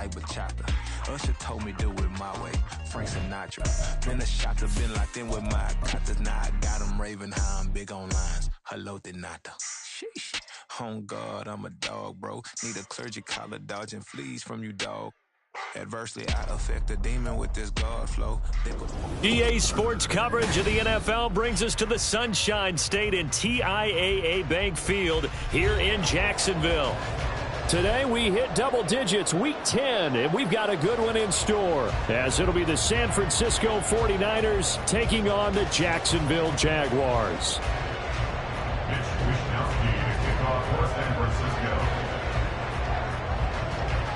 like bachata. Usher told me do it my way. Frank Sinatra. Been a shot to been locked in with my cotters. Now I got them raving how I'm big on lines. Hello, Denata. Sheesh. On God, I'm a dog, bro. Need a clergy collar dodging fleas from you, dog. Adversely, I affect the demon with this guard flow. EA Sports coverage of the NFL brings us to the Sunshine State in TIAA Bank Field here in Jacksonville. Today we hit double digits, week 10, and we've got a good one in store, as it'll be the San Francisco 49ers taking on the Jacksonville Jaguars.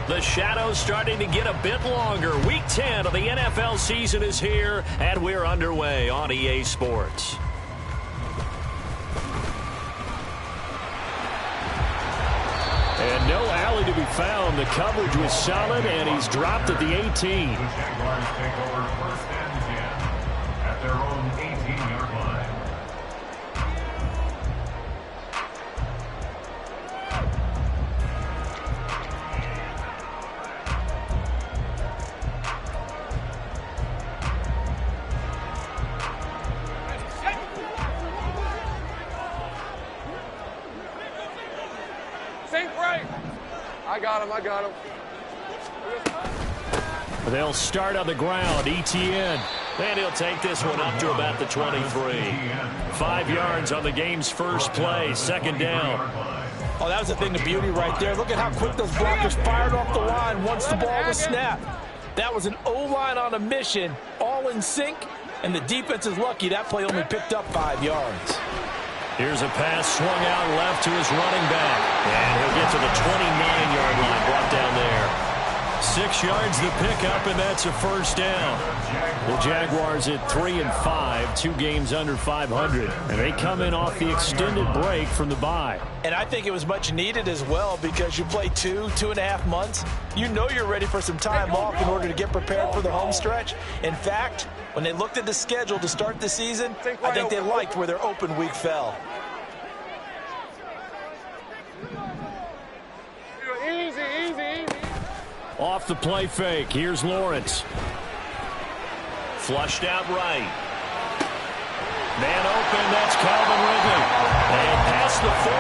The shadows starting to get a bit longer. Week 10 of the NFL season is here, and we're underway on EA Sports. And no alley to be found. The coverage was solid, and he's dropped at the 18. The Jaguars take over first and 10 at their own 18-yard line. I got him. They'll start on the ground. ETN. And he'll take this one up to about the 23. 5 yards on the game's first play. Second down. Oh, that was a thing of beauty right there. Look at how quick those blockers fired off the line once the ball was snapped. That was an O-line on a mission, all in sync, and the defense is lucky that play only picked up 5 yards. Here's a pass swung out left to his running back. And he'll get to the 29-yard line, brought down there. 6 yards the pickup, and that's a first down. The Jaguars at 3-5, 2 games under 500. And they come in off the extended break from the bye. And I think it was much needed as well, because you play 2.5 months. You know you're ready for some time off in order to get prepared for the home stretch. In fact, when they looked at the schedule to start the season, I think they liked where their open week fell. Easy. Off the play fake. Here's Lawrence. Flushed out right. Man open. That's Calvin Ridley. And past the 40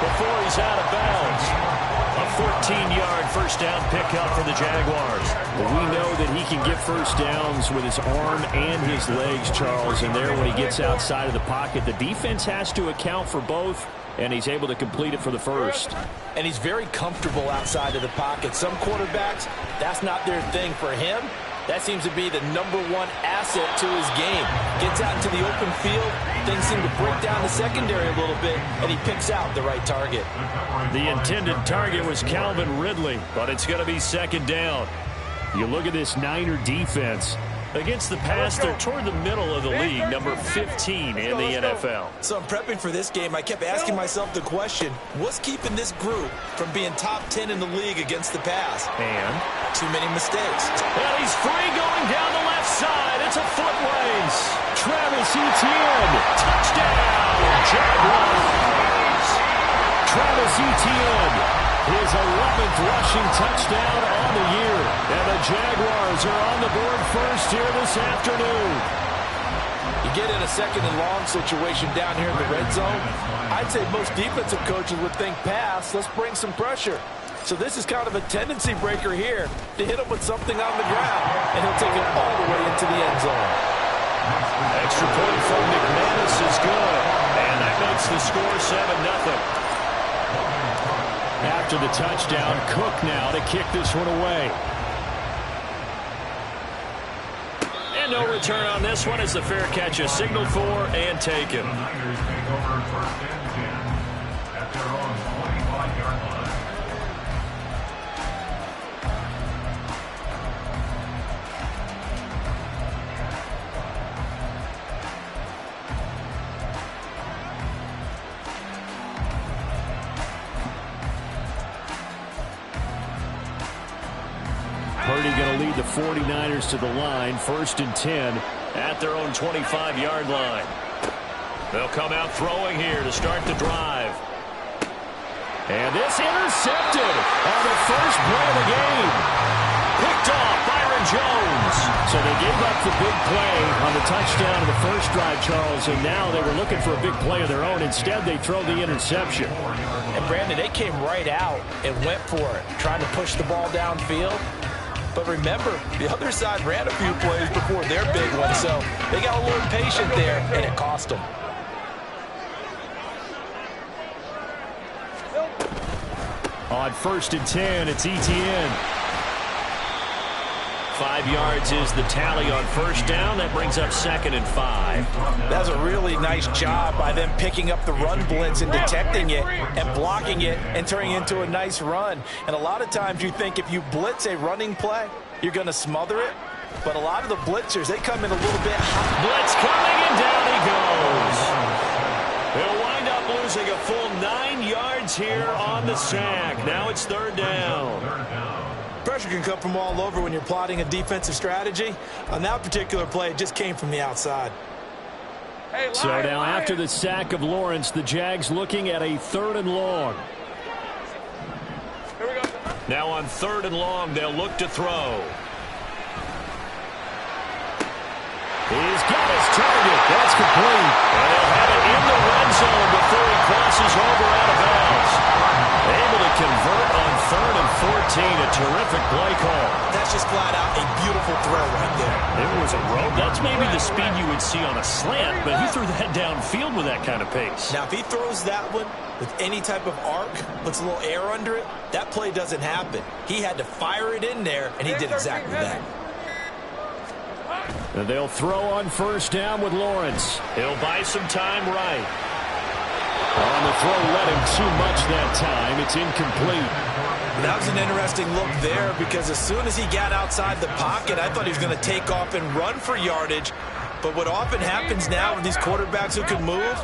before he's out of bounds. A 14-yard first down pickup for the Jaguars. Well, we know that he can get first downs with his arm and his legs, Charles. And there, when he gets outside of the pocket, the defense has to account for both, and he's able to complete it for the first. And he's very comfortable outside of the pocket. Some quarterbacks, that's not their thing. For him, that seems to be the #1 asset to his game. Gets out into the open field, things seem to break down the secondary a little bit, and he picks out the right target. The intended target was Calvin Ridley, but it's going to be second down. You look at this Niner defense. Against the pass, they're toward the middle of the league, number 15 in the NFL. So I'm prepping for this game. I kept asking myself the question, what's keeping this group from being top 10 in the league against the pass? And? Too many mistakes. And he's free going down the left side. It's a foot race. Travis Etienne. Touchdown, Jaguars. Travis Etienne. His 11th rushing touchdown on the year. And the Jaguars are on the board first here this afternoon. You get in a second and long situation down here in the red zone. I'd say most defensive coaches would think pass. Let's bring some pressure. So this is kind of a tendency breaker here to hit him with something on the ground. And he'll take it all the way into the end zone. Extra point from McManus is good. And that makes the score 7-0. After the touchdown, Cook now to kick this one away. And no return on this one as the fair catch is signaled for and taken. The Niners take over first and 10 at their own 25-yard line. Purdy going to lead the 49ers to the line, 1st and 10 at their own 25-yard line. They'll come out throwing here to start the drive. And this intercepted on the first play of the game. So they gave up the big play on the touchdown of the first drive, Charles, and now they were looking for a big play of their own. Instead, they throw the interception. And, Brandon, they came right out and went for it, trying to push the ball downfield. But remember, the other side ran a few plays before their big one, so they got a little impatient there, and it cost them. On 1st and 10, it's Etienne. 5 yards is the tally on first down. That brings up 2nd and 5. That's a really nice job by them picking up the run blitz and detecting it and blocking it and turning it into a nice run. And a lot of times you think if you blitz a running play, you're going to smother it. But a lot of the blitzers, they come in a little bit hot. Blitz coming, and down he goes. They'll wind up losing a full 9 yards here on the sack. Now it's 3rd down. Pressure can come from all over when you're plotting a defensive strategy. On that particular play, it just came from the outside. Hey, So now after the sack of Lawrence, the Jags looking at a 3rd and long. Here we go. Now on 3rd and long, they'll look to throw. He's got his target. That's complete. And they'll have it in the red zone before he crosses over out of bounds. Able to convert on 3rd and 14. A terrific play call. That's just flat out a beautiful throw right there. It was a rope. That's maybe the speed you would see on a slant, but he threw that downfield with that kind of pace. Now, if he throws that one with any type of arc, puts a little air under it, that play doesn't happen. He had to fire it in there, and he did exactly that. And they'll throw on first down with Lawrence. He'll buy some time right. On the throw, let him too much that time. It's incomplete. That was an interesting look there because as soon as he got outside the pocket, I thought he was going to take off and run for yardage. But what often happens now with these quarterbacks who can move,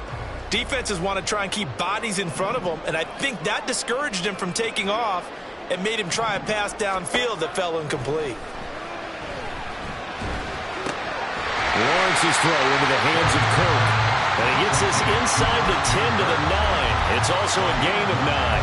defenses want to try and keep bodies in front of them, and I think that discouraged him from taking off and made him try a pass downfield that fell incomplete. Lawrence's throw into the hands of Kirk. And he gets this inside the 10 to the 9. It's also a gain of 9.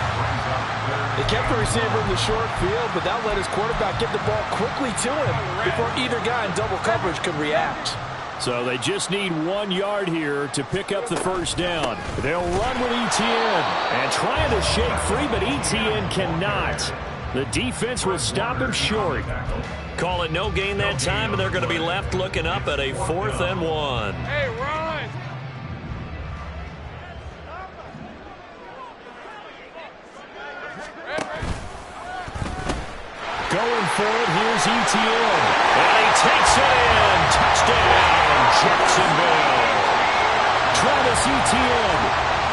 They kept the receiver in the short field, but that let his quarterback get the ball quickly to him before either guy in double coverage could react. So they just need 1 yard here to pick up the first down. They'll run with Etienne and trying to shake free, but Etienne cannot. The defense will stop him short. Call it no gain that time, and they're going to be left looking up at a 4th and 1. Hey, run! Going for it, here's Etienne. And he takes it in. Touchdown, Jacksonville. Travis Etienne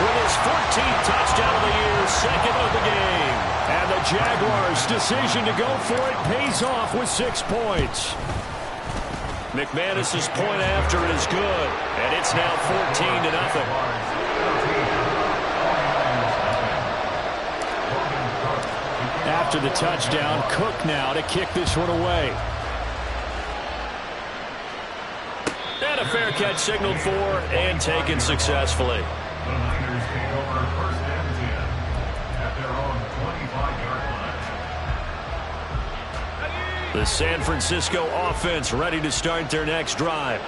with his 14th touchdown of the year, 2nd of the game. And the Jaguars' decision to go for it pays off with 6 points. McManus's point after is good, and it's now 14-0. After the touchdown, Cook now to kick this one away. And a fair catch signaled for and taken successfully. The Niners take over 1st and 10 at their own 25-yard line. The San Francisco offense ready to start their next drive.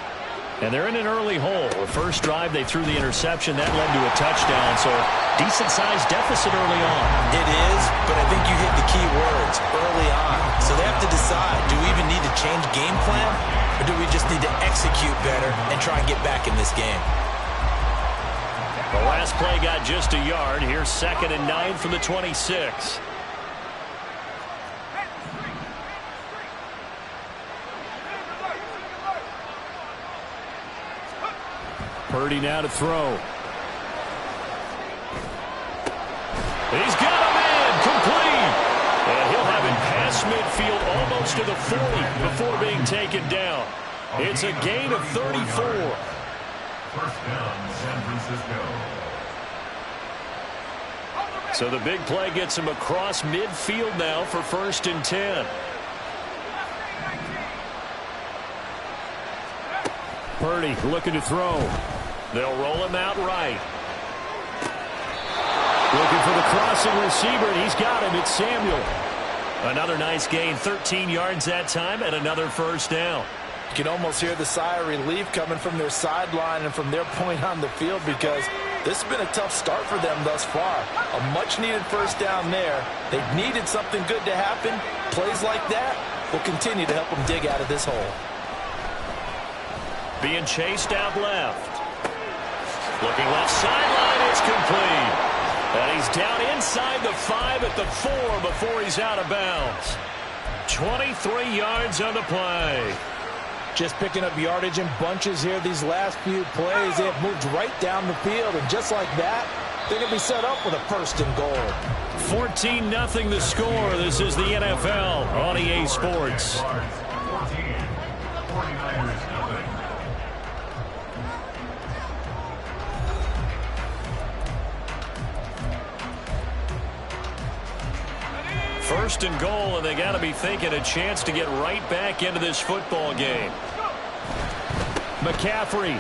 And they're in an early hole. The first drive, they threw the interception. That led to a touchdown, so decent-sized deficit early on. It is, but I think you hit the key words, early on. So they have to decide, do we even need to change game plan, or do we just need to execute better and try and get back in this game? The last play got just a yard. Here's 2nd and 9 from the 26. Purdy now to throw. He's got him in, complete. And he'll have it past midfield almost to the 40 before being taken down. It's a gain of 34. 1st down, San Francisco. So the big play gets him across midfield now for 1st and 10. Purdy looking to throw. They'll roll him out right. Looking for the crossing receiver, and he's got him. It's Samuel. Another nice gain, 13 yards that time, and another 1st down. You can almost hear the sigh of relief coming from their sideline and from their point on the field, because this has been a tough start for them thus far. A much-needed first down there. They've needed something good to happen. Plays like that will continue to help them dig out of this hole. Being chased out left. Looking left sideline, it's complete. And he's down inside the 5 at the 4 before he's out of bounds. 23 yards on the play. Just picking up yardage in bunches here these last few plays. They have moved right down the field, and just like that, they're going to be set up with a first and goal. 14-0 the score. This is the NFL on EA Sports. 49ers nothing. First and goal, and they got to be thinking a chance to get right back into this football game. McCaffrey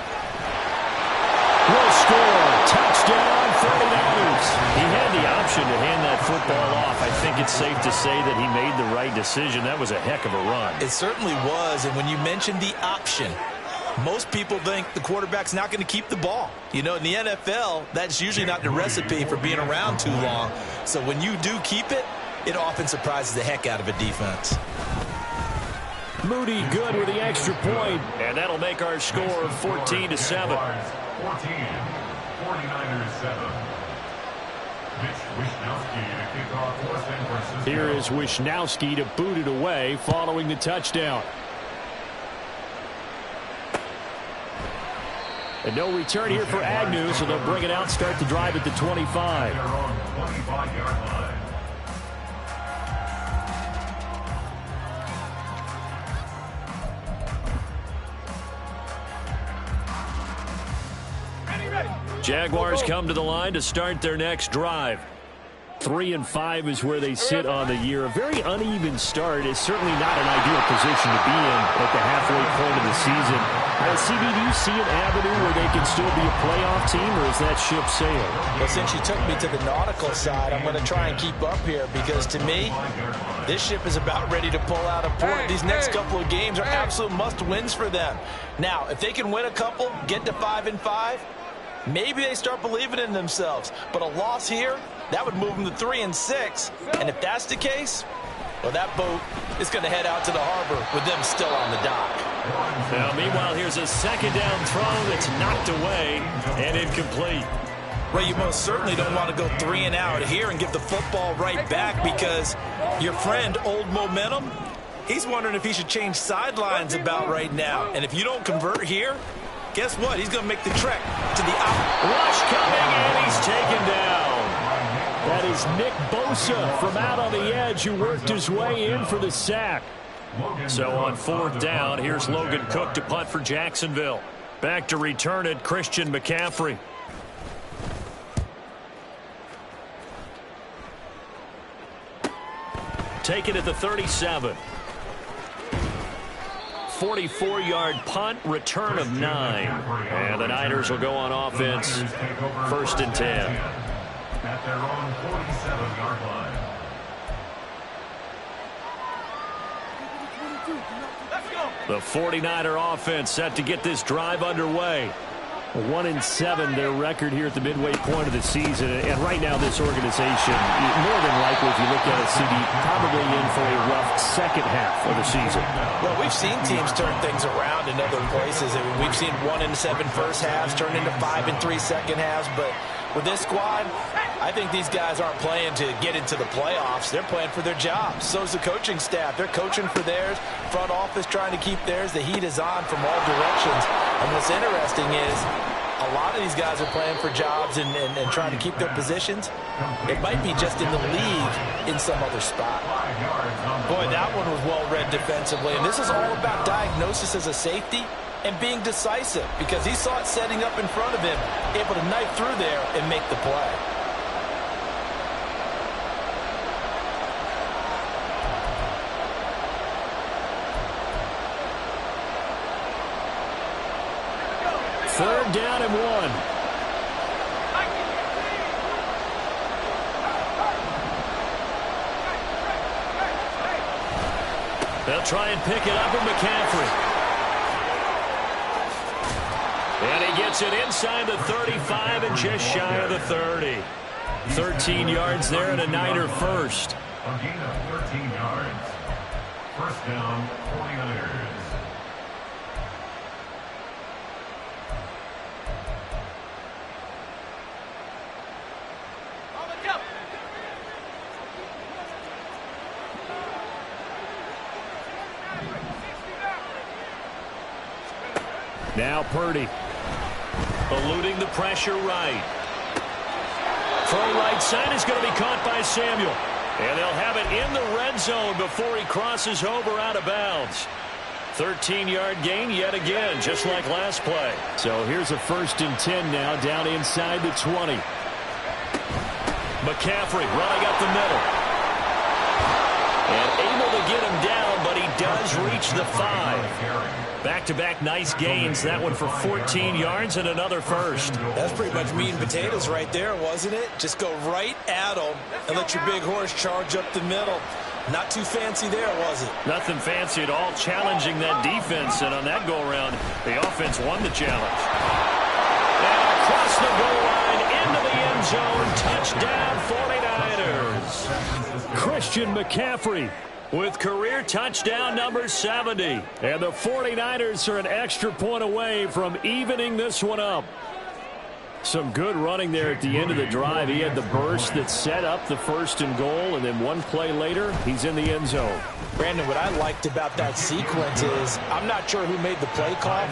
will score. Touchdown, 49ers. He had the option to hand that football off. I think it's safe to say that he made the right decision. That was a heck of a run. It certainly was, and when you mentioned the option, most people think the quarterback's not going to keep the ball. You know, in the NFL, that's usually not the recipe for being around too long. So when you do keep it, it often surprises the heck out of a defense. Moody good with the extra point, and that'll make our score 14-7. 14, 49ers 7. Mitch Wishnowsky to kick off for San Francisco. Here is Wishnowsky to boot it away following the touchdown. And no return here for Agnew, so they'll bring it out, start the drive at the 25. Their own 25-yard line. Jaguars come to the line to start their next drive. 3-5 is where they sit on the year. A very uneven start is certainly not an ideal position to be in at the halfway point of the season. CB, do you see an avenue where they can still be a playoff team, or is that ship sailed? Well, since you took me to the nautical side, I'm going to try and keep up here, because to me, this ship is about ready to pull out of port. These next couple of games are absolute must-wins for them. Now, if they can win a couple, get to 5-5, maybe they start believing in themselves. But a loss here, that would move them to 3-6. And if that's the case, well, that boat is going to head out to the harbor with them still on the dock. Now, meanwhile, here's a second down throw that's knocked away and incomplete. Well, you most certainly don't want to go 3 and out here and give the football right back, because your friend, Old Momentum, he's wondering if he should change sidelines about right now. And if you don't convert here, guess what? He's going to make the trek to the out. Rush coming, and he's taken down. That is Nick Bosa from out on the edge, who worked his way in for the sack. So on 4th down, here's Logan Cook to punt for Jacksonville. Back to return it, Christian McCaffrey. Taken at the 37. 44-yard punt, return of 9. And the Niners will go on offense, 1st and 10. At their own 47-yard line. The 49er offense set to get this drive underway. 1-7 their record here at the midway point of the season, and right now this organization, more than likely, if you look at it, CD, probably in for a rough second half of the season. Well, we've seen teams turn things around in other places. I mean, we've seen 1-7 first halves turn into 5-3 second halves, but with this squad, I think these guys aren't playing to get into the playoffs. They're playing for their jobs. So's the coaching staff. They're coaching for theirs. Front office trying to keep theirs. The heat is on from all directions. And what's interesting is a lot of these guys are playing for jobs and trying to keep their positions. It might be just in the league in some other spot. Boy, that one was well read defensively. And this is all about diagnosis as a safety and being decisive, because he saw it setting up in front of him, able to knife through there and make the play. Third down and 1. They'll try and pick it up with McCaffrey. And he gets it inside the 35 and just shy of the 30. 13 yards there and a Niner first. A gain of 13 yards. First down, 49ers. Now Purdy. Eluding the pressure right. Throw right side is going to be caught by Samuel. And they'll have it in the red zone before he crosses over out of bounds. 13-yard gain yet again, just like last play. So here's a 1st and 10 now, down inside the 20. McCaffrey running up the middle. And able to get him down, but he does reach the 5. Back-to-back nice gains. That one for 14 yards and another first. That's pretty much meat and potatoes right there, wasn't it? Just go right at them and let your big horse charge up the middle. Not too fancy there, was it? Nothing fancy at all, challenging that defense. And on that go-around, the offense won the challenge. And across the goal line, into the end zone, touchdown 49ers. Christian McCaffrey with career touchdown number 70. And the 49ers are an extra point away from evening this one up. Some good running there at the end of the drive. He had the burst that set up the 1st and goal, and then one play later, he's in the end zone. Brandon, what I liked about that sequence is I'm not sure who made the play call,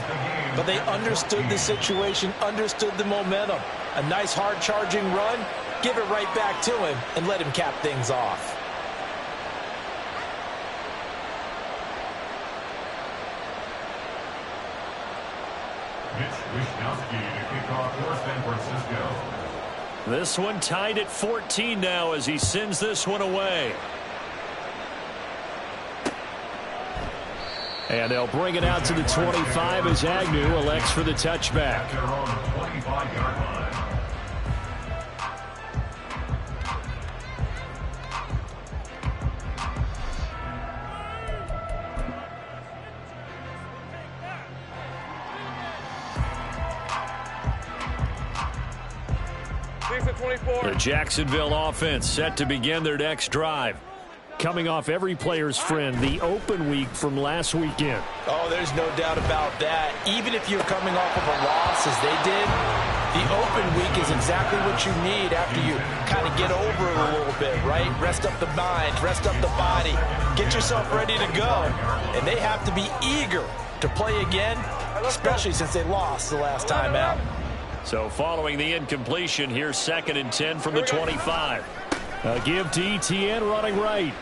but they understood the situation, understood the momentum. A nice hard-charging run, give it right back to him, and let him cap things off. This one tied at 14 now as he sends this one away. And they'll bring it out to the 25 as Agnew elects for the touchback. The Jacksonville offense set to begin their next drive. Coming off every player's friend, the open week from last weekend. Oh, there's no doubt about that. Even if you're coming off of a loss as they did, the open week is exactly what you need after you kind of get over it a little bit, right? Rest up the mind, rest up the body, get yourself ready to go. And they have to be eager to play again, especially since they lost the last time out. So following the incompletion, here's 2nd and 10 from the 25. A give to Etienne running right.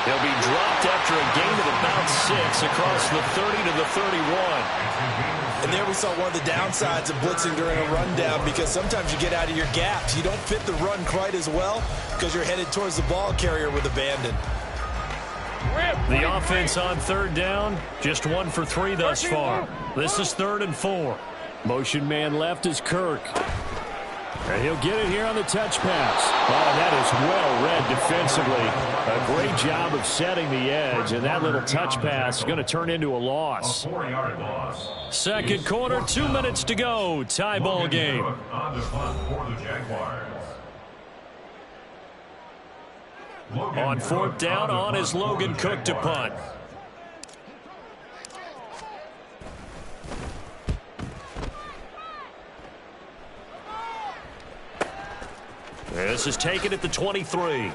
He'll be dropped after a gain of about 6 across the 30 to the 31. And there we saw one of the downsides of blitzing during a rundown, because sometimes you get out of your gaps. You don't fit the run quite as well because you're headed towards the ball carrier with abandon. The offense on 3rd down, just 1 for 3 thus far. This is 3rd and 4. Motion man left is Kirk. And he'll get it here on the touch pass. Oh, that is well read defensively. A great job of setting the edge, and that little touch pass is going to turn into a loss. 2nd quarter, 2 minutes to go. Tie ball game. On 4th down, on is Logan Cook to punt. This is taken at the 23.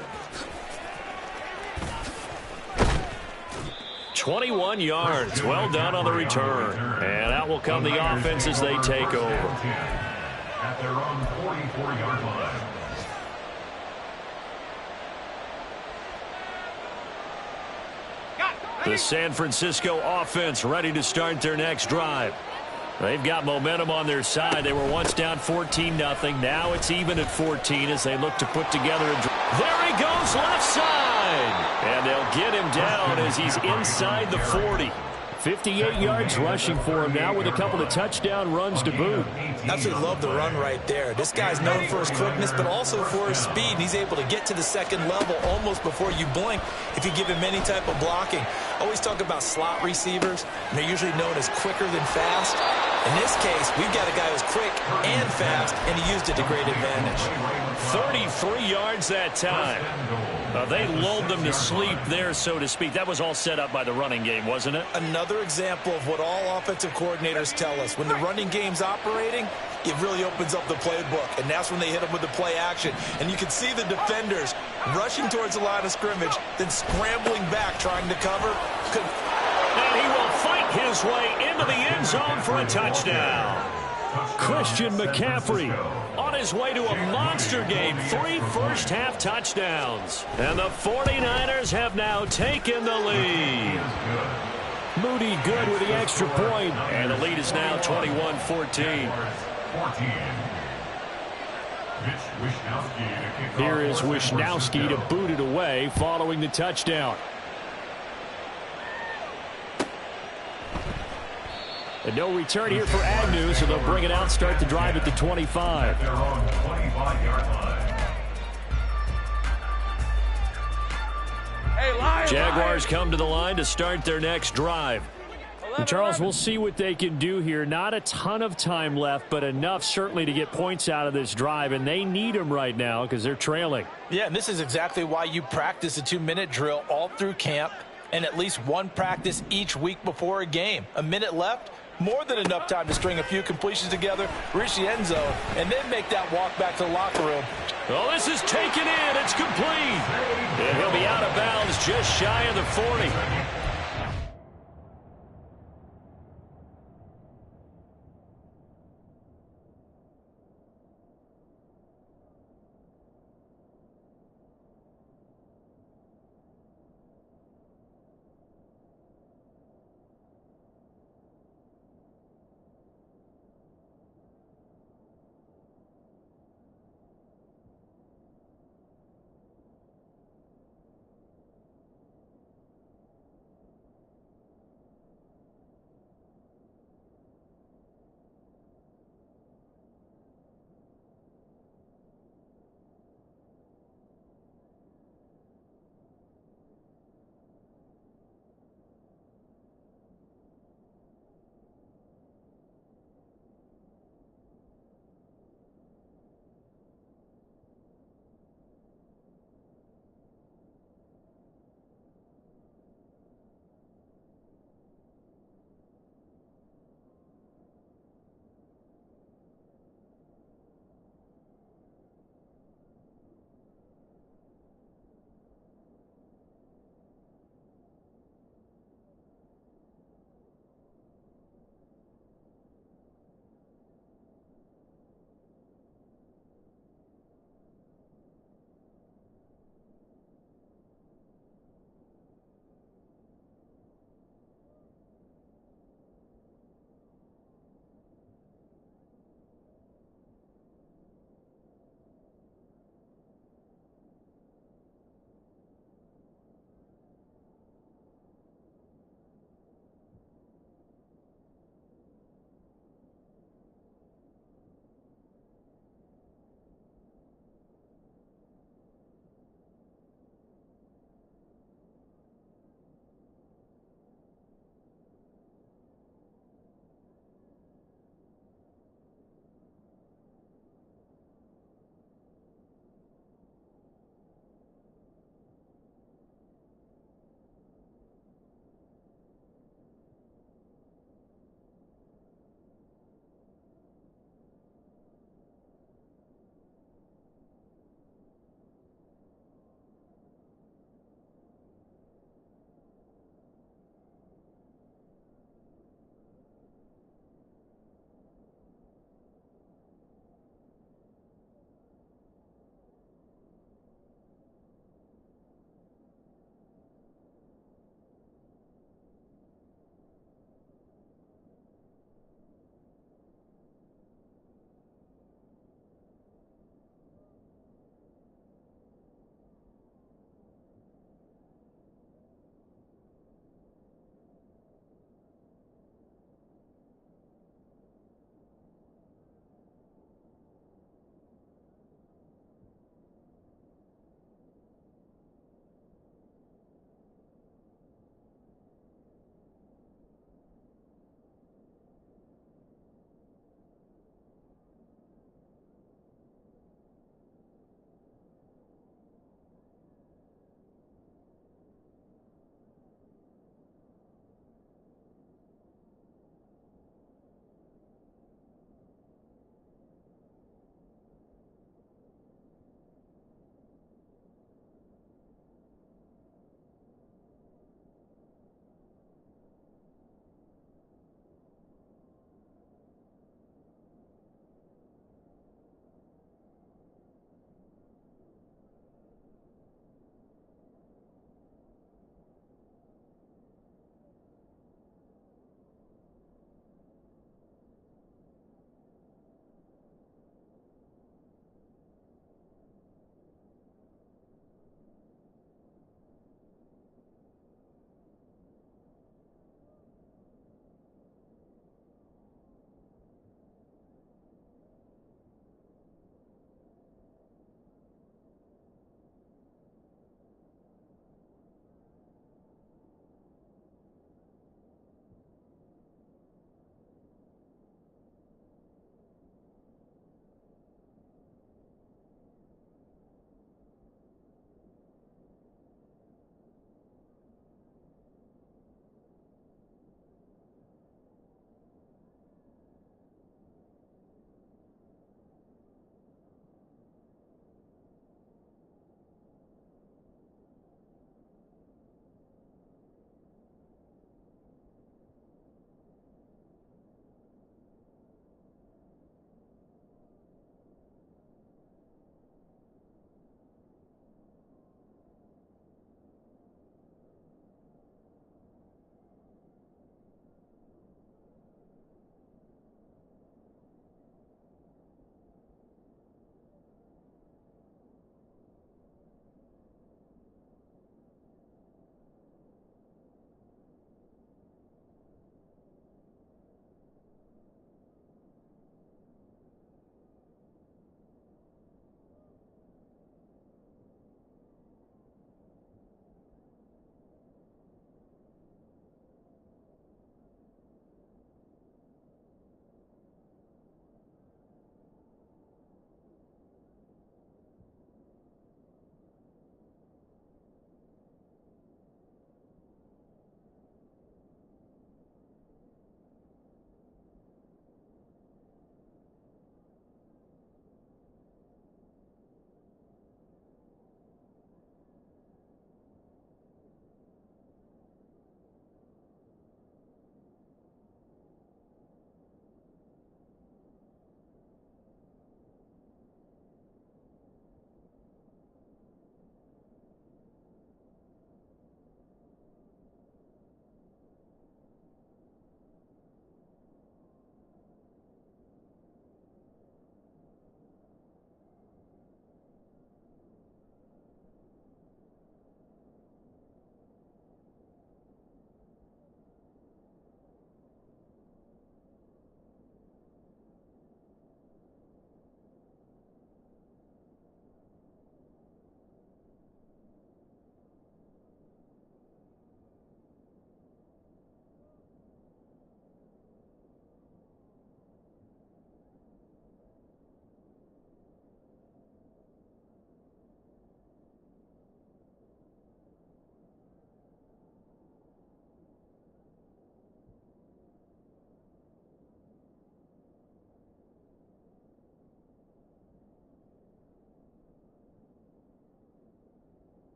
21 yards. Well done on the return. And out will come the offense as they take over. At their own 44-yard line. The San Francisco offense ready to start their next drive. They've got momentum on their side. They were once down 14-0. Now it's even at 14 as they look to put together a drive. There he goes left side. And they'll get him down as he's inside the 40. 58 yards rushing for him now with a couple of touchdown runs to boot. Absolutely love the run right there. This guy's known for his quickness, but also for his speed. And he's able to get to the second level almost before you blink if you give him any type of blocking. I always talk about slot receivers, and they're usually known as quicker than fast. In this case, we've got a guy who's quick and fast, and he used it to great advantage. 33 yards that time. They lulled them to sleep there, so to speak. That was all set up by the running game, wasn't it? Another example of what all offensive coordinators tell us. When the running game's operating, it really opens up the playbook, and that's when they hit them with the play action. And you can see the defenders rushing towards the line of scrimmage, then scrambling back, trying to cover. And he will fight his way into the end zone for a touchdown. Christian McCaffrey on his way to a monster game. 3 first-half touchdowns. And the 49ers have now taken the lead. Moody good with the extra point. And the lead is now 21-14. Here is Wishnowski to boot it away following the touchdown. And no return here for Agnew, so they'll bring it out, start the drive at the 25. Jaguars come to the line to start their next drive. And Charles, we'll see what they can do here. Not a ton of time left, but enough certainly to get points out of this drive, and they need them right now because they're trailing. Yeah, and this is exactly why you practice a 2-minute drill all through camp and at least one practice each week before a game. A minute left. More than enough time to string a few completions together, reach the end zone, and then make that walk back to the locker room. Well, this is taken in. It's complete. And he'll be out of bounds just shy of the 40.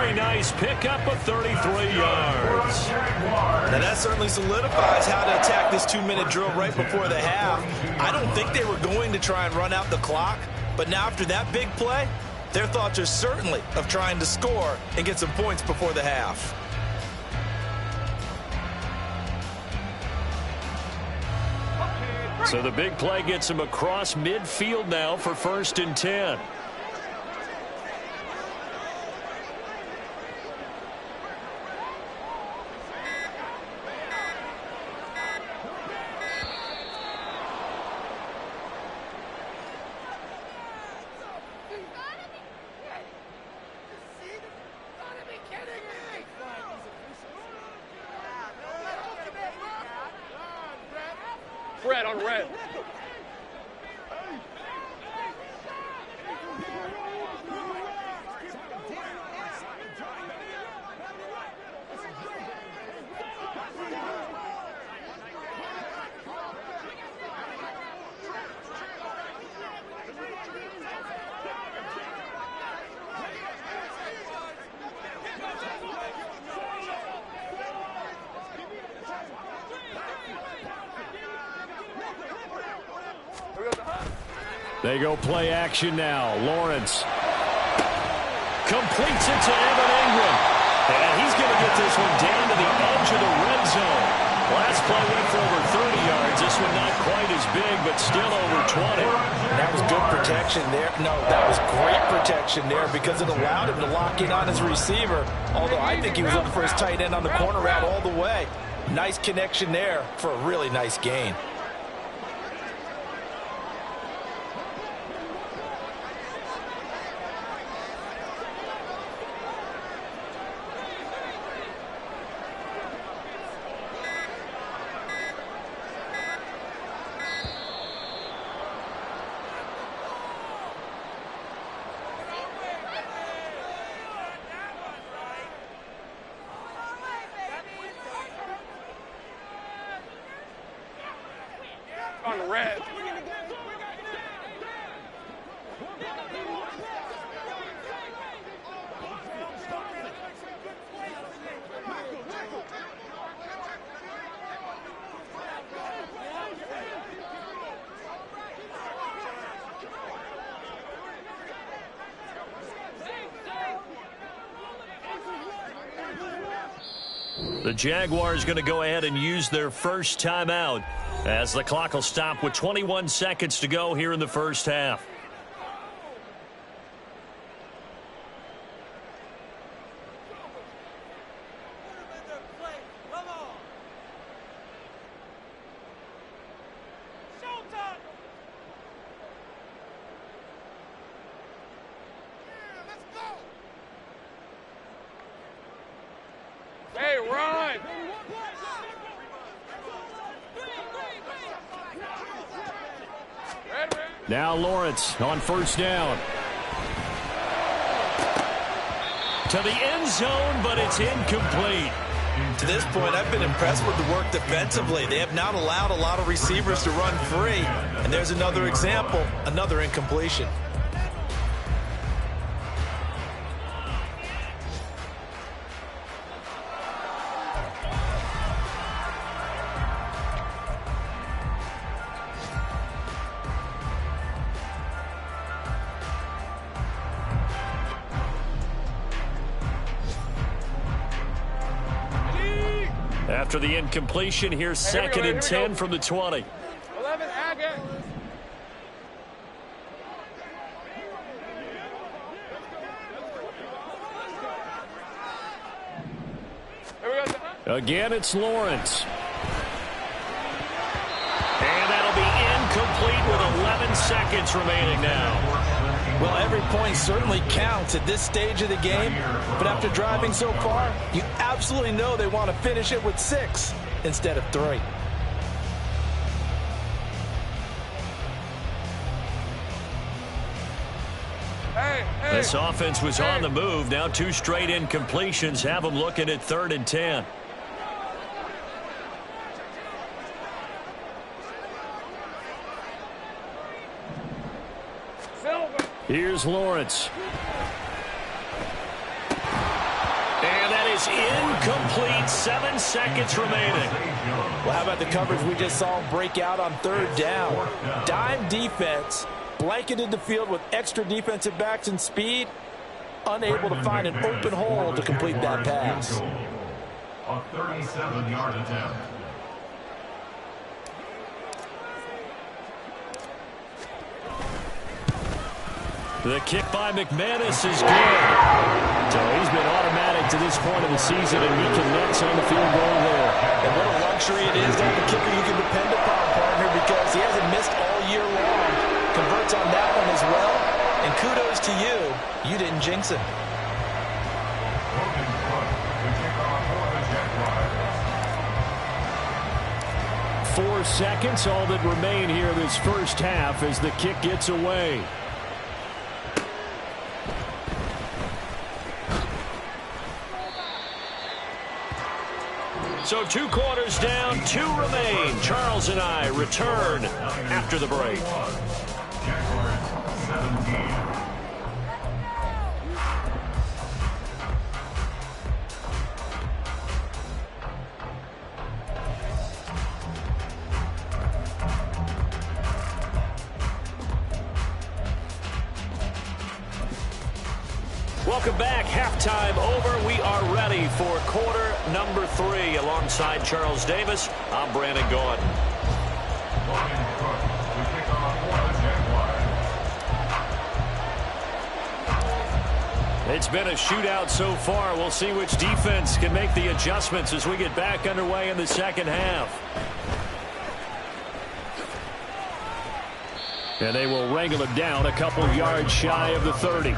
very nice pickup of 33 yards. Now that certainly solidifies how to attack this 2-minute drill right before the half. I don't think they were going to try and run out the clock, but now after that big play, their thoughts are certainly of trying to score and get some points before the half. So the big play gets him across midfield now for 1st and 10. Red on red. They go play action now. Lawrence completes it to Evan Ingram. And he's going to get this one down to the edge of the red zone. Last play went for over 30 yards. This one not quite as big, but still over 20. That was good protection there. No, that was great protection there because it allowed him to lock in on his receiver. Although I think he was looking for his tight end on the corner route all the way. Nice connection there for a really nice gain. On red. The Jaguars going to go ahead and use their first timeout as the clock will stop with 21 seconds to go here in the first half. Hey, run! Red, red. Now Lawrence on first down. To the end zone, but it's incomplete. To this point, I've been impressed with the work defensively. They have not allowed a lot of receivers to run free. And there's another example, another incompletion. After the incompletion, here's second and 10 from the 20. 11, Agate. Again, it's Lawrence. And that'll be incomplete with 11 seconds remaining now. Well, every point certainly counts at this stage of the game, but after driving so far, you absolutely know they want to finish it with 6 instead of 3. This offense was on the move. Now 2 straight incompletions have them looking at 3rd and 10. Here's Lawrence. is incomplete. 7 seconds remaining. Well, how about the coverage we just saw him break out on third down? Dime defense, blanketed the field with extra defensive backs and speed, unable to find an open hole to complete that pass. A 37-yard attempt. The kick by McManus is good. So he's been automatic to this point of the season, and he connects on the field goal there. And what a luxury it is to have a kicker you can depend upon, partner, because he hasn't missed all year long. Converts on that one as well. And kudos to you. You didn't jinx him. 4 seconds, all that remain here this first half as the kick gets away. So 2 quarters down, 2 remain. Charles and I return after the break. Welcome back. Halftime over. We are ready for quarter number 3. Alongside Charles Davis, I'm Brandon Gaudin. It's been a shootout so far. We'll see which defense can make the adjustments as we get back underway in the second half. And they will wrangle it down a couple yards shy of the 30.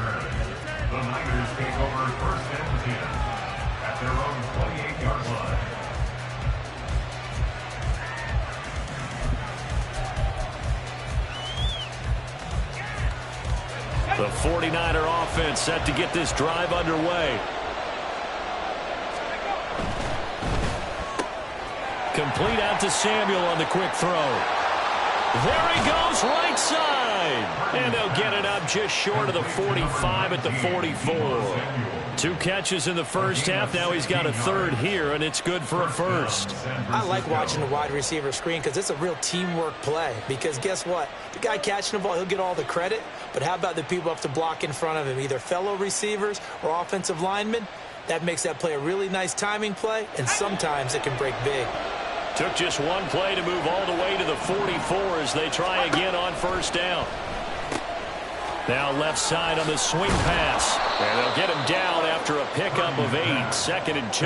The Niners take over first and 10 at their own 28-yard line. The 49er offense set to get this drive underway. Complete out to Samuel on the quick throw. There he goes, right side. And they'll get it up just short of the 45 at the 44. 2 catches in the first half. Now he's got a third here, and it's good for a first. I like watching the wide receiver screen because it's a real teamwork play. Because guess what? The guy catching the ball, he'll get all the credit. But how about the people up to block in front of him, either fellow receivers or offensive linemen? That makes that play a really nice timing play, and sometimes it can break big. Took just 1 play to move all the way to the 44 as they try again on first down. Now left side on the swing pass. And they'll get him down after a pickup of 8, 2nd and 2.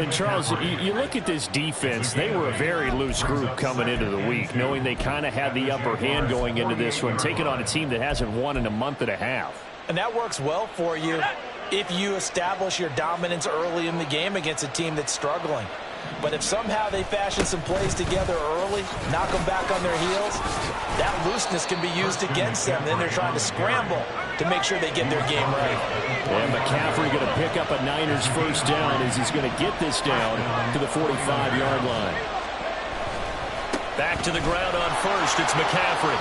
And Charles, you look at this defense, they were a very loose group coming into the week, knowing they kind of had the upper hand going into this one, taking on a team that hasn't won in a month and a half. And that works well for you if you establish your dominance early in the game against a team that's struggling. But if somehow they fashion some plays together early, knock them back on their heels, that looseness can be used against them. Then they're trying to scramble to make sure they get their game right. And McCaffrey going to pick up a Niners first down as he's going to get this down to the 45-yard line. Back to the ground on first. It's McCaffrey.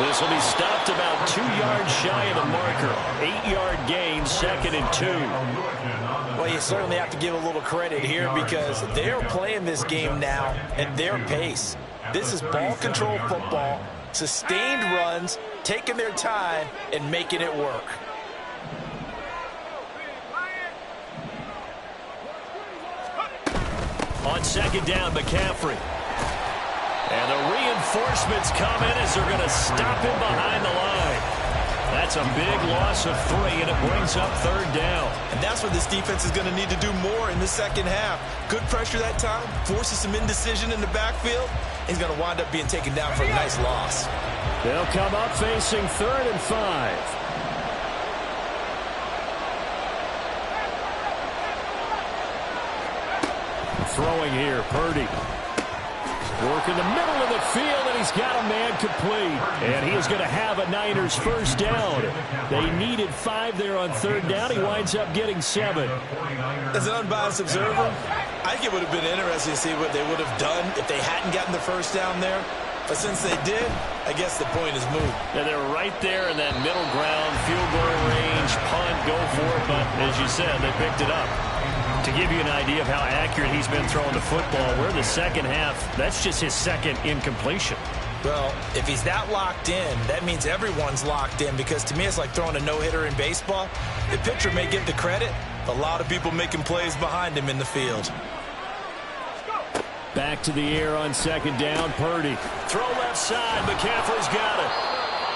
This will be stopped about 2 yards shy of the marker. 8-yard gain, 2nd and 2. Well, you certainly have to give a little credit here because they're playing this game now at their pace. This is ball control football, sustained runs, taking their time and making it work. On 2nd down, McCaffrey. And the reinforcements come in as they're going to stop him behind the line. That's a big loss of 3, and it brings up 3rd down. And that's what this defense is going to need to do more in the second half. Good pressure that time, forces some indecision in the backfield. He's going to wind up being taken down for a nice loss. They'll come up facing 3rd and 5. Throwing here, Purdy. Work in the middle of the field, and he's got a man complete. And he is going to have a Niners first down. They needed 5 there on 3rd down. He winds up getting 7. As an unbiased observer, I think it would have been interesting to see what they would have done if they hadn't gotten the first down there. But since they did, I guess the point is moot. Yeah, they were right there in that middle ground, field goal range, punt, go for it. But as you said, they picked it up. To give you an idea of how accurate he's been throwing the football, we're in the second half. That's just his second incompletion. Well, if he's that locked in, that means everyone's locked in, because to me it's like throwing a no-hitter in baseball. The pitcher may get the credit, but a lot of people making plays behind him in the field. Back to the air on second down, Purdy. Throw left side. McCaffrey's got it.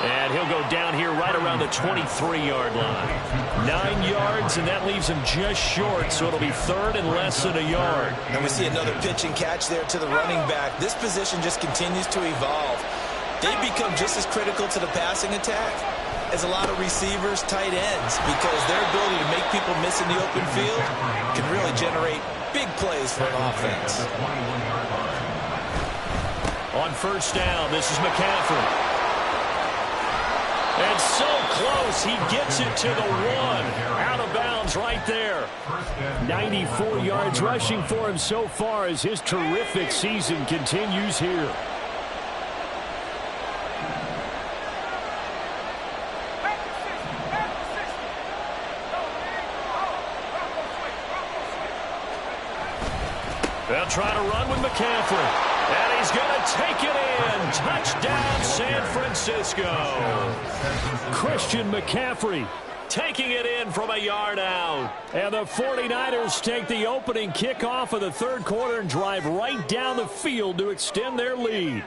And he'll go down here right around the 23-yard line. 9 yards, and that leaves him just short, so it'll be third and less than a yard. And we see another pitch and catch there to the running back. This position just continues to evolve. They become just as critical to the passing attack as a lot of receivers, tight ends, because their ability to make people miss in the open field can really generate big plays for an offense. On first down, this is McCaffrey. And so close, he gets it to the 1. Out of bounds right there. 94 yards rushing for him so far as his terrific season continues here. They'll try to run with McCaffrey. And he's going to take it in. Touchdown, San Francisco. Christian McCaffrey taking it in from a yard out. And the 49ers take the opening kickoff of the third quarter and drive right down the field to extend their lead.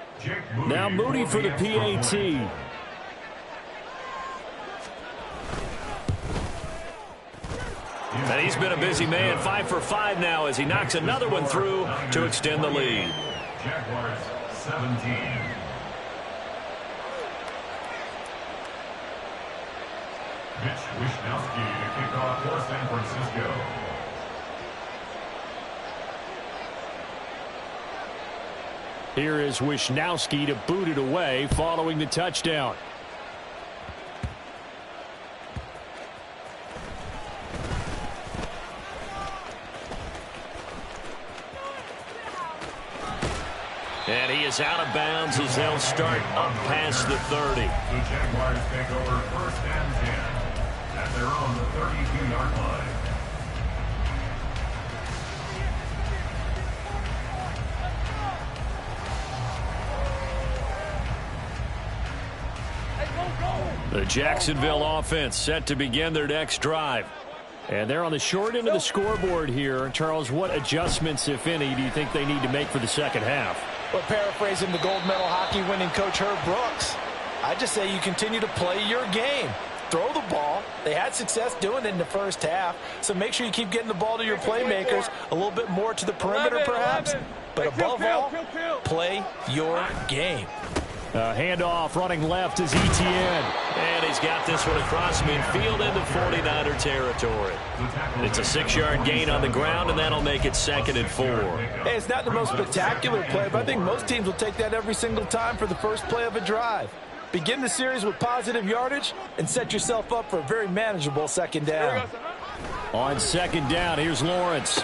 Now Moody for the PAT. And he's been a busy man, 5 for 5 now as he knocks another one through to extend the lead. Jaguars 17. Mitch Wishnowsky to kick off for San Francisco. Here is Wishnowsky to boot it away following the touchdown. And he is out of bounds as they'll start up past the 30. The Jaguars take over first and 10 at their own 32-yard line. The Jacksonville offense set to begin their next drive. And they're on the short end of the scoreboard here. Charles, what adjustments, if any, do you think they need to make for the second half? Well, paraphrasing the gold medal hockey winning coach Herb Brooks, I just say you continue to play your game. Throw the ball. They had success doing it in the first half, so make sure you keep getting the ball to your playmakers, a little bit more to the perimeter perhaps, but above all, play your game. Handoff running left is Etienne. And he's got this one across midfield into 49er territory. It's a 6-yard gain on the ground, and that'll make it 2nd and 4. Hey, it's not the most spectacular play, but I think most teams will take that every single time for the first play of a drive. Begin the series with positive yardage and set yourself up for a very manageable second down. On second down, here's Lawrence.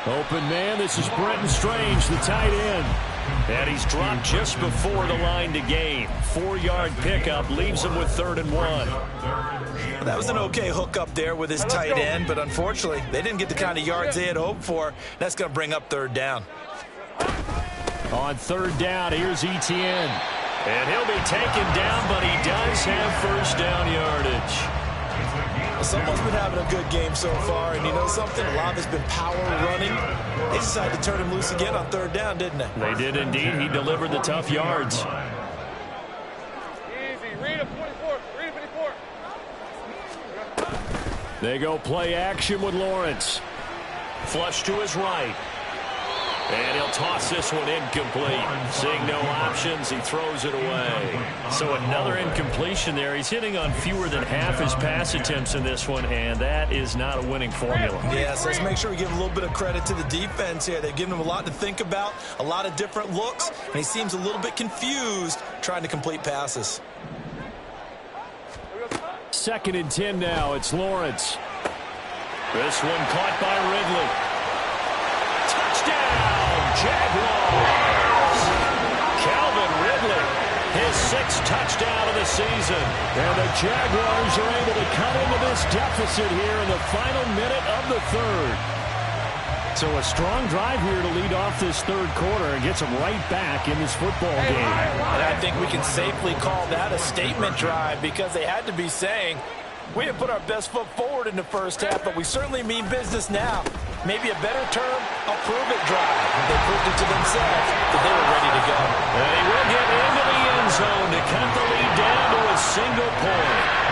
Open man, this is Brenton Strange, the tight end. And he's dropped just before the line to gain. 4-yard pickup leaves him with 3rd and 1. That was an okay hook up there with his tight end, but unfortunately, they didn't get the kind of yards they had hoped for. That's going to bring up 3rd down. On 3rd down, here's Etienne. And he'll be taken down, but he does have first down yardage. Someone's been having a good game so far, and you know something? A lot of it's been power running. They decided to turn him loose again on 3rd down, didn't they? They did indeed. He delivered the tough yards. Easy. Read him, 24. Read him, 24. They go play action with Lawrence. Flush to his right. And he'll toss this one incomplete. Seeing no options, he throws it away. So another incompletion there. He's hitting on fewer than half his pass attempts in this one, and that is not a winning formula. Yeah, so let's make sure we give a little bit of credit to the defense here. They've given him a lot to think about, a lot of different looks, and he seems a little bit confused trying to complete passes. 2nd and 10 now. It's Lawrence. This one caught by Ridley. Touchdown, Jaguars! Calvin Ridley season. And the Jaguars are able to cut into this deficit here in the final minute of the third. So a strong drive here to lead off this third quarter and gets them right back in this football game. And I think we can safely call that a statement drive because they had to be saying, we didn't put our best foot forward in the first half, but we certainly mean business now. Maybe a better term, a prove-it drive. They proved it to themselves that they were ready to go. And he will get into the end zone to cut the lead down to a single point.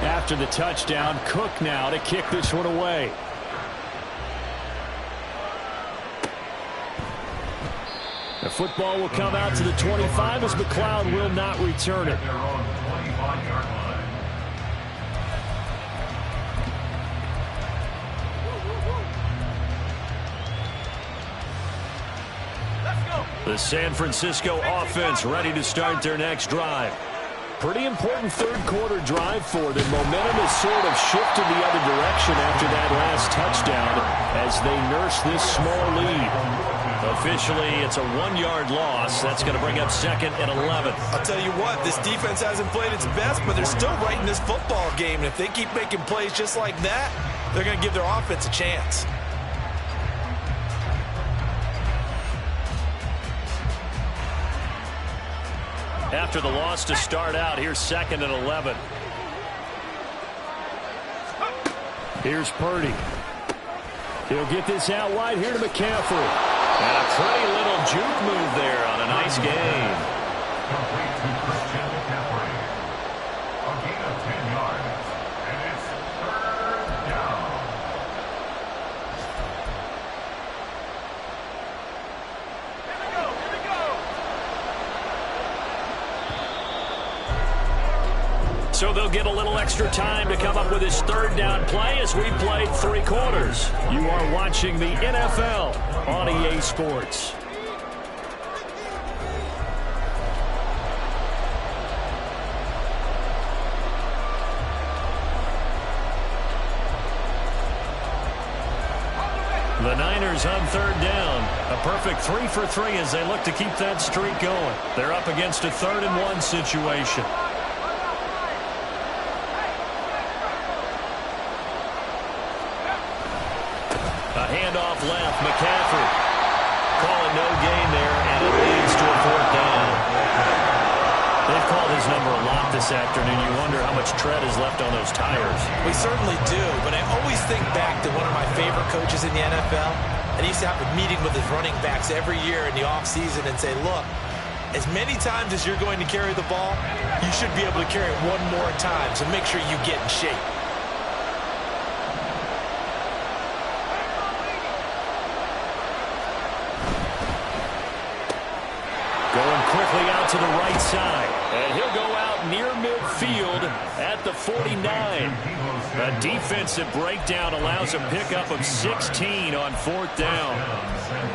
After the touchdown, Cook now to kick this one away. The football will come out to the 25 as McLeod will not return it. Their own 25-yard line. The San Francisco offense ready to start their next drive. Pretty important third quarter drive for them. Momentum has sort of shifted the other direction after that last touchdown as they nurse this small lead. Officially, it's a 1-yard loss. That's going to bring up second and 11. I'll tell you what, this defense hasn't played its best, but they're still right in this football game. And if they keep making plays just like that, they're going to give their offense a chance. After the loss to start out, here's second and 11. Here's Purdy. He'll get this out wide here to McCaffrey. And a pretty little juke move there on a nice game. Complete to Christian McCaffrey. A gain of 10 yards. And it's third down. So they'll get a little extra time to come up with his third down play as we played 3 quarters. You are watching the NFL on EA Sports. The Niners on third down. A perfect 3 for 3 as they look to keep that streak going. They're up against a 3rd and 1 situation. Handoff left, McCaffrey. Calling no gain there, and it leads to a 4th down. They've called his number a lot this afternoon. You wonder how much tread is left on those tires. We certainly do, but I always think back to one of my favorite coaches in the NFL. And he used to have a meeting with his running backs every year in the offseason and say, look, as many times as you're going to carry the ball, you should be able to carry it one more time, so make sure you get in shape. Going quickly out to the right side. And he'll go out near midfield at the 49. A defensive breakdown allows a pickup of 16 on 4th down.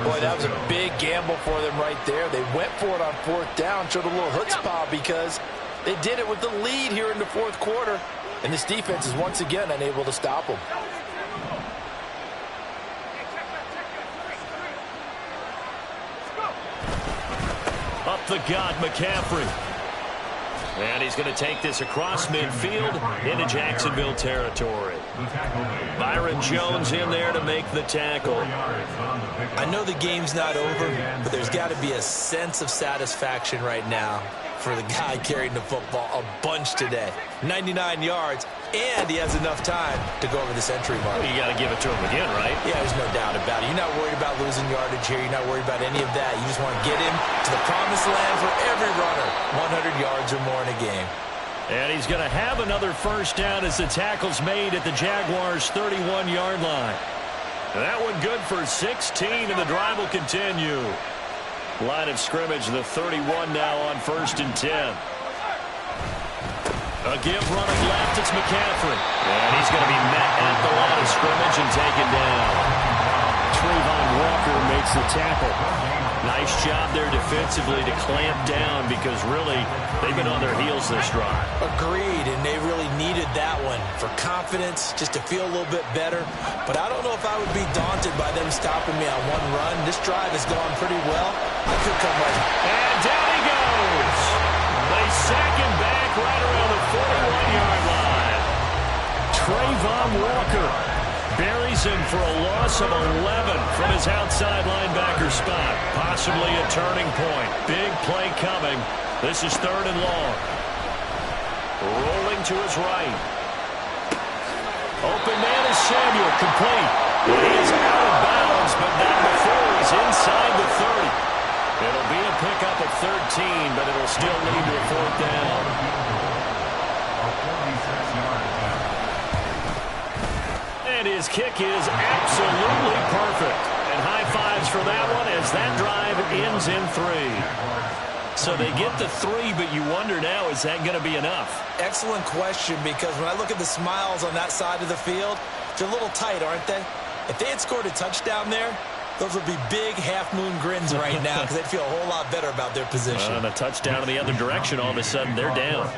Boy, that was a big gamble for them right there. They went for it on 4th down, showed a little chutzpah because they did it with the lead here in the 4th quarter. And this defense is once again unable to stop them. Up the gut, McCaffrey. And he's going to take this across midfield into Jacksonville territory. Byron Jones in there to make the tackle. I know the game's not over, but there's got to be a sense of satisfaction right now for the guy carrying the football a bunch today. 99 yards, and he has enough time to go over the century mark. Well, you got to give it to him again, right? Yeah, there's no doubt about it. You're not worried about losing yardage here. You're not worried about any of that. You just want to get him to the promised land for every runner. 100 yards or more in a game. And he's going to have another first down as the tackle's made at the Jaguars' 31-yard line. That one good for 16, and the drive will continue. Line of scrimmage, the 31 now on 1st and 10. A give running left, it's McCaffrey. And he's going to be met at the line of scrimmage and taken down. Trayvon Walker makes makes the tackle. Nice job there defensively to clamp down because really they've been on their heels this drive. Agreed, and they really needed that one for confidence, just to feel a little bit better. But I don't know if I would be daunted by them stopping me on one run. This drive has gone pretty well. I could come right. And down he goes. They sack him back right around the 41-yard line. Trayvon Walker buries him for a loss of 11 from his outside linebacker spot. Possibly a turning point. Big play coming. This is 3rd and long. Rolling to his right. Open man is Samuel, complete. He is out of bounds, but not before he's inside the 30. It'll be a pickup of 13, but it'll still lead to a 4th down. And his kick is absolutely perfect. And high fives for that one as that drive ends in 3. So they get the 3, but you wonder now, is that going to be enough? Excellent question, because when I look at the smiles on that side of the field, they're a little tight, aren't they? If they had scored a touchdown there, those would be big half-moon grins right now because they'd feel a whole lot better about their position. And a touchdown in the other direction, all of a sudden they're down.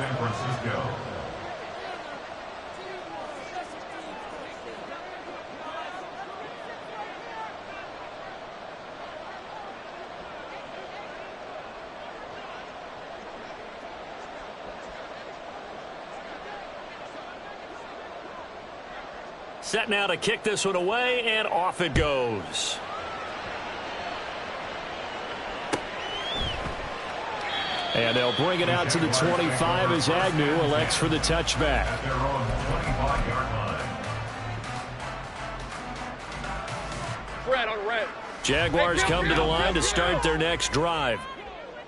Set now to kick this one away, and off it goes. And they'll bring it out to the 25 as Agnew elects for the touchback. Jaguars come to the line to start their next drive.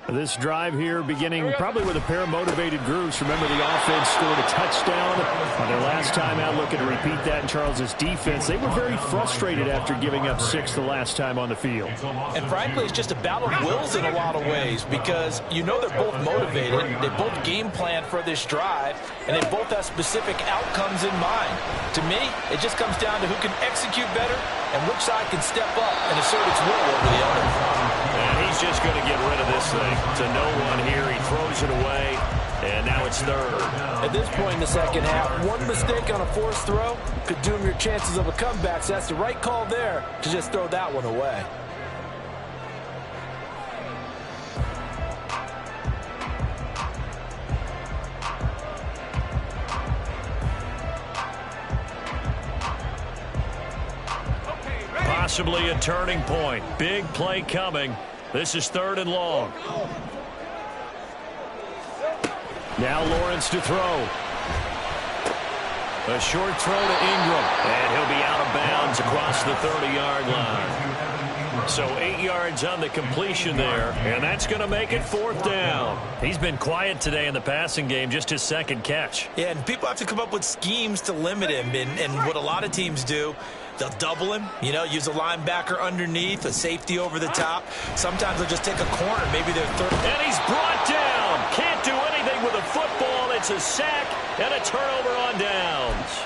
This drive here beginning probably with a pair of motivated groups. Remember, the offense scored a touchdown on their last time out, looking to repeat that in Charles's defense. They were very frustrated after giving up 6 the last time on the field. And frankly, it's just a battle of wills in a lot of ways because you know they're both motivated. They both game plan for this drive, and they both have specific outcomes in mind. To me, it just comes down to who can execute better and which side can step up and assert its will over the other. And he's just going to get rid of this thing to no one here. He throws it away, and now it's 3rd. At this point in the second half, one mistake on a forced throw could doom your chances of a comeback, so that's the right call there to just throw that one away. Possibly a turning point. Big play coming. This is 3rd and long. Now Lawrence to throw. A short throw to Ingram. And he'll be out of bounds across the 30-yard line. So 8 yards on the completion there. And that's going to make it 4th down. He's been quiet today in the passing game, just his 2nd catch. Yeah, and people have to come up with schemes to limit him. And what a lot of teams do, they'll double him, use a linebacker underneath, a safety over the top. Sometimes they'll just take a corner. Maybe they're 3rd. And he's brought down. Can't do anything with a football. It's a sack and a turnover on downs.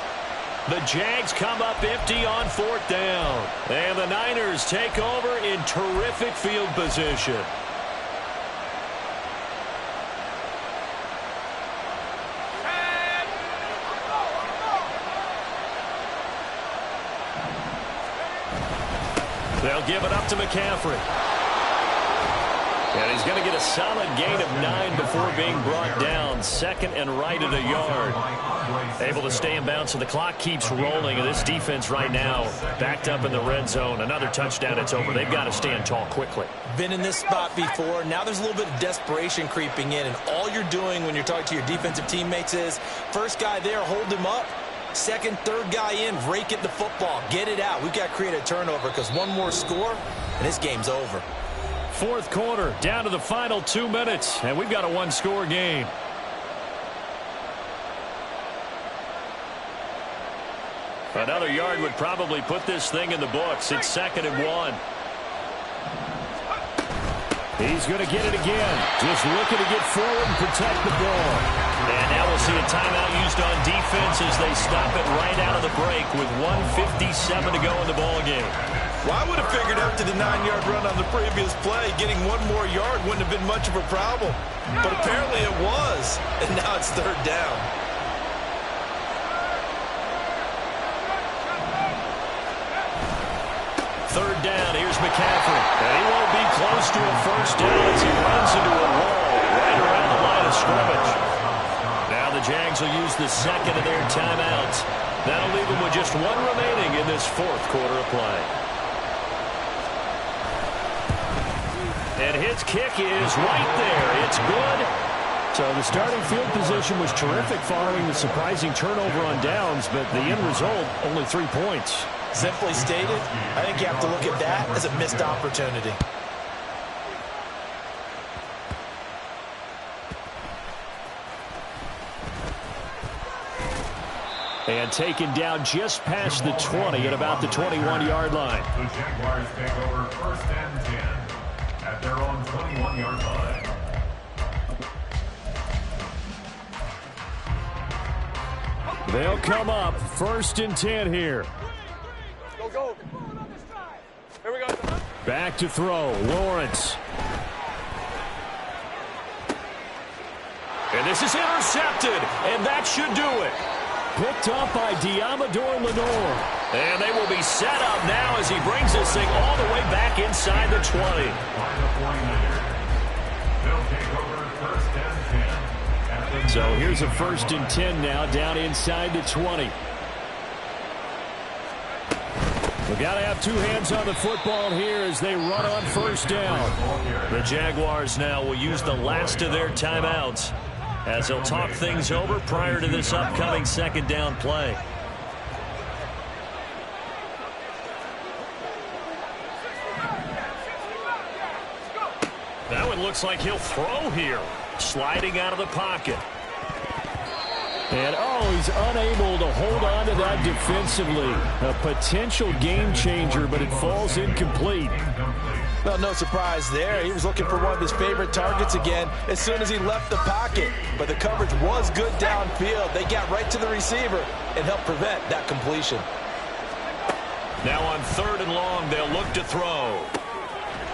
The Jags come up empty on 4th down. And the Niners take over in terrific field position. They'll give it up to McCaffrey. And he's going to get a solid gain of 9 before being brought down. 2nd and right at a yard. Able to stay in bounds, so the clock keeps rolling. And this defense right now backed up in the red zone. Another touchdown, it's over. They've got to stand tall quickly. Been in this spot before. Now there's a little bit of desperation creeping in. And all you're doing when you're talking to your defensive teammates is, first guy there, hold him up. 2nd, 3rd guy in, rake it the football. Get it out. We've got to create a turnover because one more score, and this game's over. 4th quarter, down to the final 2 minutes, and we've got a 1-score game. Another yard would probably put this thing in the books. It's 2nd and 1. He's going to get it again. Just looking to get forward and protect the ball. And now we'll see a timeout used on defense as they stop it right out of the break with 1:57 to go in the ball game. Well, I would have figured after the 9-yard run on the previous play, getting one more yard wouldn't have been much of a problem. But apparently it was, and now it's third down. Third down, here's McCaffrey. And he won't be close to a first down as he runs into a wall right around the line of scrimmage. Now the Jags will use the second of their timeouts. That'll leave them with just one remaining in this fourth quarter of play. And his kick is right there. It's good. So the starting field position was terrific following the surprising turnover on downs, but the end result, only 3 points. Simply stated, I think you have to look at that as a missed opportunity. And taken down just past the 20 at about the 21-yard line. The Jaguars take over first and 10 at their own 21-yard line. They'll come up first and 10 here. Go. Here we go. Back to throw, Lawrence. And this is intercepted, and that should do it. Picked up by Diamador Lenore. And they will be set up now as he brings this thing all the way back inside the 20. They'll take over first and 10. So here's a first and 10 now down inside the 20. We've got to have two hands on the football here as they run on first down. The Jaguars now will use the last of their timeouts as they'll talk things over prior to this upcoming second down play. That one looks like he'll throw here. Sliding out of the pocket. And, he's unable to hold on to that defensively. A potential game changer, but it falls incomplete. Well, no surprise there. He was looking for one of his favorite targets again as soon as he left the pocket. But the coverage was good downfield. They got right to the receiver and helped prevent that completion. Now on third and long, they'll look to throw.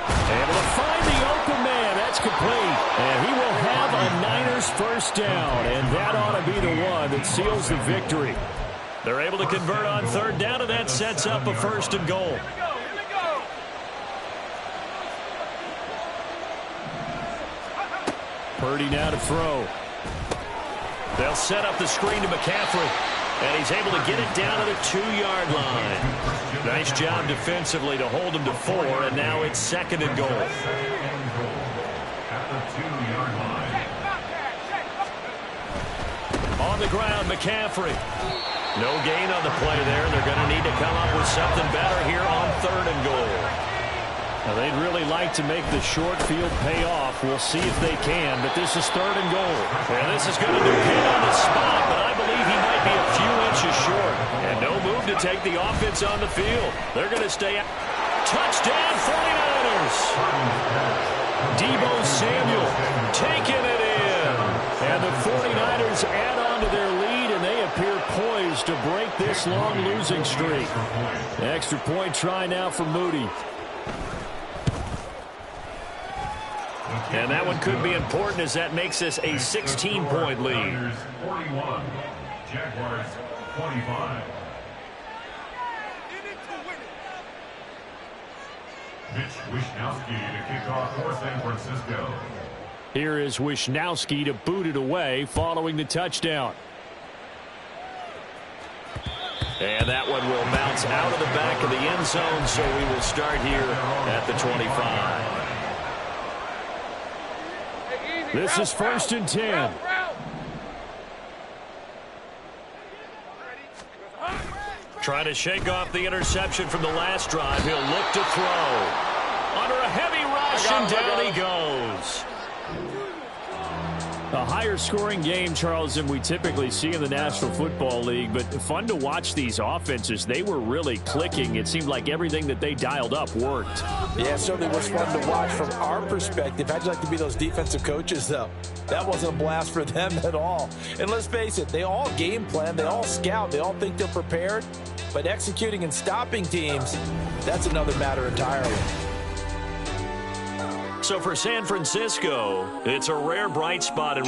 Able to find the open man. That's complete. And he will have a Niners first down. And that ought to be the one that seals the victory. They're able to convert on third down, and that sets up a first and goal. Purdy now to throw. They'll set up the screen to McCaffrey. And he's able to get it down to the 2-yard line. Nice job defensively to hold him to 4, and now it's second and goal. At the 2-yard line. On the ground, McCaffrey. No gain on the play there. They're going to need to come up with something better here on third and goal. Now, they'd really like to make the short field pay off. We'll see if they can, but this is third and goal. And this is going to depend on the spot, but I believe he might be a few inches short. And no move to take the offense on the field. They're going to stay out. Touchdown, 49ers! Deebo Samuel taking it in. And the 49ers add on to their lead, and they appear poised to break this long losing streak. Extra point try now for Moody. And that one could be important as that makes this a 16-point lead. 41, Jaguars 25. Mitch Wishnowsky to kick off for San Francisco. Here is Wishnowsky to boot it away following the touchdown. And that one will bounce out of the back of the end zone, so we will start here at the 25. This is first and 10. Trying to shake off the interception from the last drive. He'll look to throw. Under a heavy rush, and down he goes. A higher scoring game, Charles, than we typically see in the National Football League, but fun to watch these offenses. They were really clicking. It seemed like everything that they dialed up worked. Yeah, it certainly was fun to watch from our perspective. How'd you like to be those defensive coaches, though? That wasn't a blast for them at all. And let's face it, they all game plan, they all scout, they all think they're prepared, but executing and stopping teams, that's another matter entirely. So for San Francisco, it's a rare bright spot in